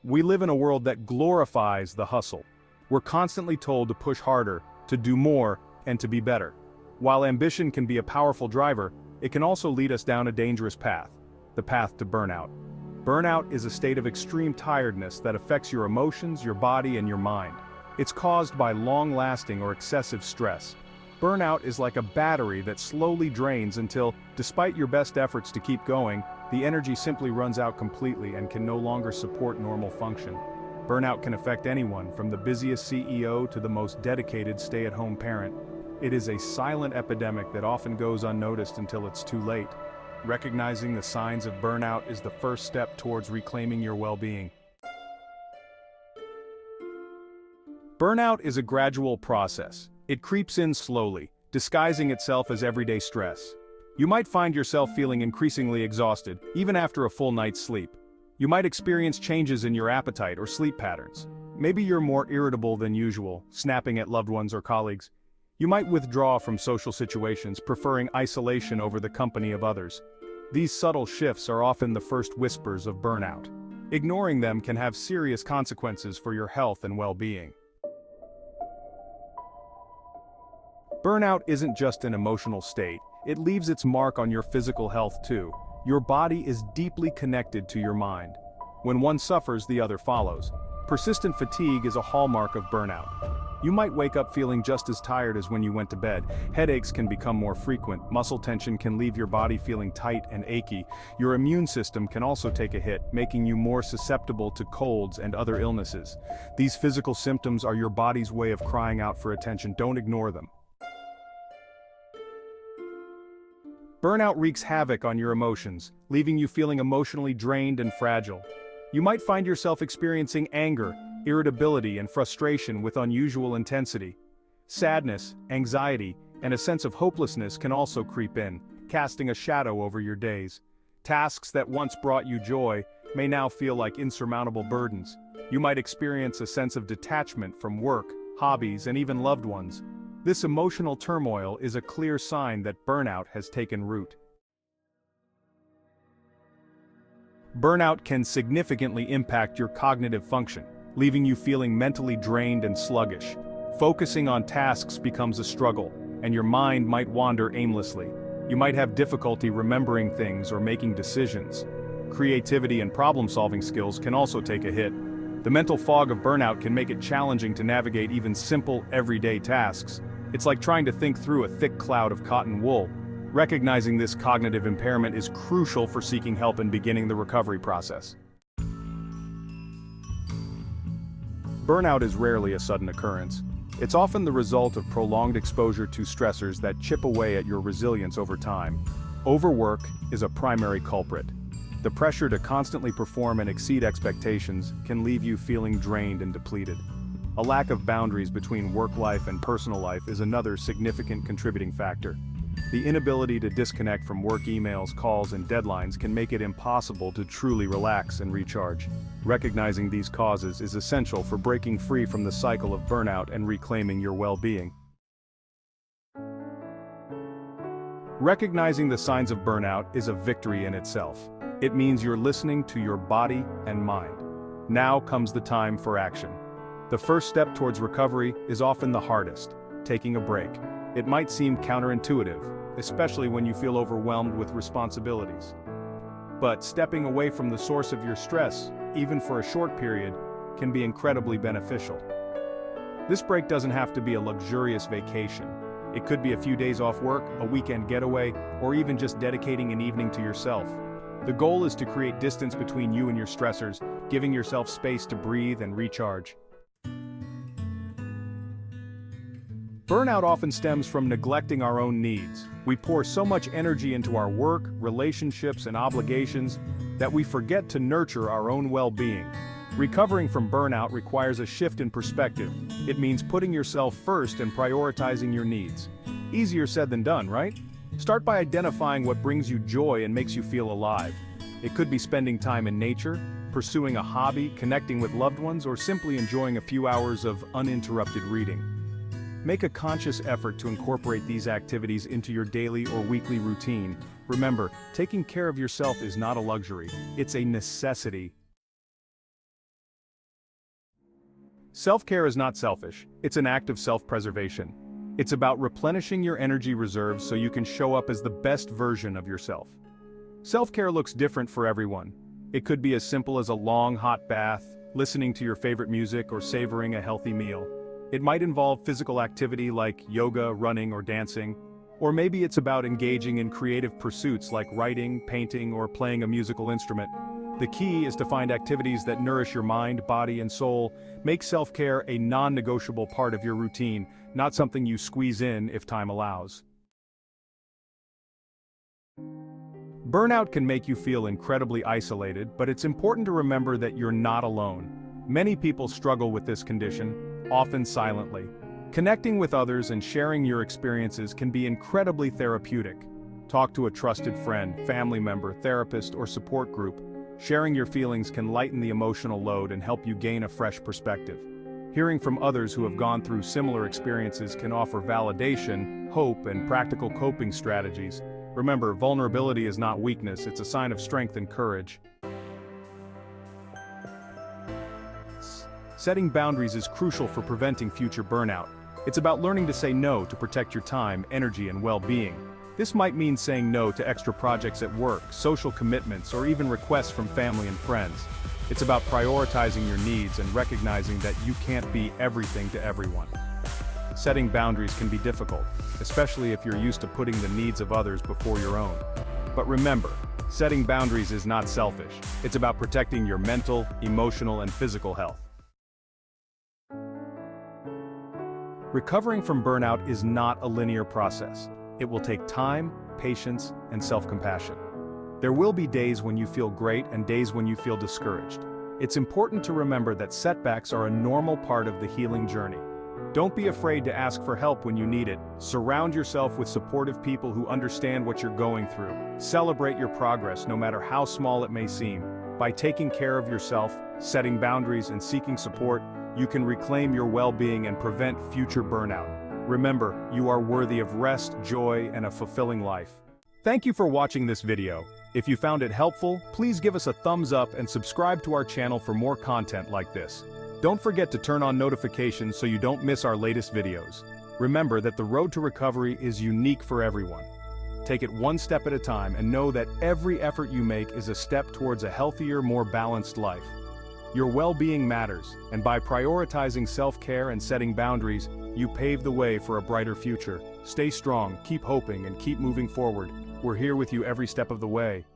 We live in a world that glorifies the hustle. We're constantly told to push harder, to do more, and to be better. While ambition can be a powerful driver, it can also lead us down a dangerous path, the path to burnout. Burnout is a state of extreme tiredness that affects your emotions, your body, and your mind. It's caused by long-lasting or excessive stress. Burnout is like a battery that slowly drains until, despite your best efforts to keep going, the energy simply runs out completely and can no longer support normal function. Burnout can affect anyone, from the busiest CEO to the most dedicated stay-at-home parent. It is a silent epidemic that often goes unnoticed until it's too late. Recognizing the signs of burnout is the first step towards reclaiming your well-being. Burnout is a gradual process. It creeps in slowly, disguising itself as everyday stress. You might find yourself feeling increasingly exhausted, even after a full night's sleep. You might experience changes in your appetite or sleep patterns. Maybe you're more irritable than usual, snapping at loved ones or colleagues. You might withdraw from social situations, preferring isolation over the company of others. These subtle shifts are often the first whispers of burnout. Ignoring them can have serious consequences for your health and well-being. Burnout isn't just an emotional state, it leaves its mark on your physical health too. Your body is deeply connected to your mind. When one suffers, the other follows. Persistent fatigue is a hallmark of burnout. You might wake up feeling just as tired as when you went to bed. Headaches can become more frequent, muscle tension can leave your body feeling tight and achy. Your immune system can also take a hit, making you more susceptible to colds and other illnesses. These physical symptoms are your body's way of crying out for attention. Don't ignore them. Burnout wreaks havoc on your emotions, leaving you feeling emotionally drained and fragile. You might find yourself experiencing anger, irritability, and frustration with unusual intensity. Sadness, anxiety, and a sense of hopelessness can also creep in, casting a shadow over your days. Tasks that once brought you joy may now feel like insurmountable burdens. You might experience a sense of detachment from work, hobbies, and even loved ones. This emotional turmoil is a clear sign that burnout has taken root. Burnout can significantly impact your cognitive function, leaving you feeling mentally drained and sluggish. Focusing on tasks becomes a struggle, and your mind might wander aimlessly. You might have difficulty remembering things or making decisions. Creativity and problem-solving skills can also take a hit. The mental fog of burnout can make it challenging to navigate even simple, everyday tasks. It's like trying to think through a thick cloud of cotton wool. Recognizing this cognitive impairment is crucial for seeking help and beginning the recovery process. Burnout is rarely a sudden occurrence. It's often the result of prolonged exposure to stressors that chip away at your resilience over time. Overwork is a primary culprit. The pressure to constantly perform and exceed expectations can leave you feeling drained and depleted. A lack of boundaries between work life and personal life is another significant contributing factor. The inability to disconnect from work emails, calls, and deadlines can make it impossible to truly relax and recharge. Recognizing these causes is essential for breaking free from the cycle of burnout and reclaiming your well-being. Recognizing the signs of burnout is a victory in itself. It means you're listening to your body and mind. Now comes the time for action. The first step towards recovery is often the hardest, taking a break. It might seem counterintuitive, especially when you feel overwhelmed with responsibilities. But stepping away from the source of your stress, even for a short period, can be incredibly beneficial. This break doesn't have to be a luxurious vacation. It could be a few days off work, a weekend getaway, or even just dedicating an evening to yourself. The goal is to create distance between you and your stressors, giving yourself space to breathe and recharge. Burnout often stems from neglecting our own needs. We pour so much energy into our work, relationships, and obligations that we forget to nurture our own well-being. Recovering from burnout requires a shift in perspective. It means putting yourself first and prioritizing your needs. Easier said than done, right? Start by identifying what brings you joy and makes you feel alive. It could be spending time in nature, pursuing a hobby, connecting with loved ones, or simply enjoying a few hours of uninterrupted reading. Make a conscious effort to incorporate these activities into your daily or weekly routine. Remember, taking care of yourself is not a luxury, it's a necessity. Self-care is not selfish, it's an act of self-preservation. It's about replenishing your energy reserves so you can show up as the best version of yourself. Self-care looks different for everyone. It could be as simple as a long hot bath, listening to your favorite music, or savoring a healthy meal. It might involve physical activity like yoga, running, or dancing. Or maybe it's about engaging in creative pursuits like writing, painting, or playing a musical instrument. The key is to find activities that nourish your mind, body, and soul. Make self-care a non-negotiable part of your routine, not something you squeeze in if time allows. Burnout can make you feel incredibly isolated, but it's important to remember that you're not alone. Many people struggle with this condition, often silently. Connecting with others and sharing your experiences can be incredibly therapeutic. Talk to a trusted friend, family member, therapist, or support group. Sharing your feelings can lighten the emotional load and help you gain a fresh perspective. Hearing from others who have gone through similar experiences can offer validation, hope, and practical coping strategies. Remember, vulnerability is not weakness, it's a sign of strength and courage. Setting boundaries is crucial for preventing future burnout. It's about learning to say no to protect your time, energy, and well-being. This might mean saying no to extra projects at work, social commitments, or even requests from family and friends. It's about prioritizing your needs and recognizing that you can't be everything to everyone. Setting boundaries can be difficult, especially if you're used to putting the needs of others before your own. But remember, setting boundaries is not selfish. It's about protecting your mental, emotional, and physical health. Recovering from burnout is not a linear process. It will take time, patience, and self-compassion. There will be days when you feel great and days when you feel discouraged. It's important to remember that setbacks are a normal part of the healing journey. Don't be afraid to ask for help when you need it. Surround yourself with supportive people who understand what you're going through. Celebrate your progress, no matter how small it may seem. By taking care of yourself, setting boundaries, and seeking support, you can reclaim your well-being and prevent future burnout. Remember, you are worthy of rest, joy, and a fulfilling life. Thank you for watching this video. If you found it helpful, please give us a thumbs up and subscribe to our channel for more content like this. Don't forget to turn on notifications so you don't miss our latest videos. Remember that the road to recovery is unique for everyone. Take it one step at a time and know that every effort you make is a step towards a healthier, more balanced life. Your well-being matters, and by prioritizing self-care and setting boundaries, you pave the way for a brighter future. Stay strong, keep hoping, and keep moving forward. We're here with you every step of the way.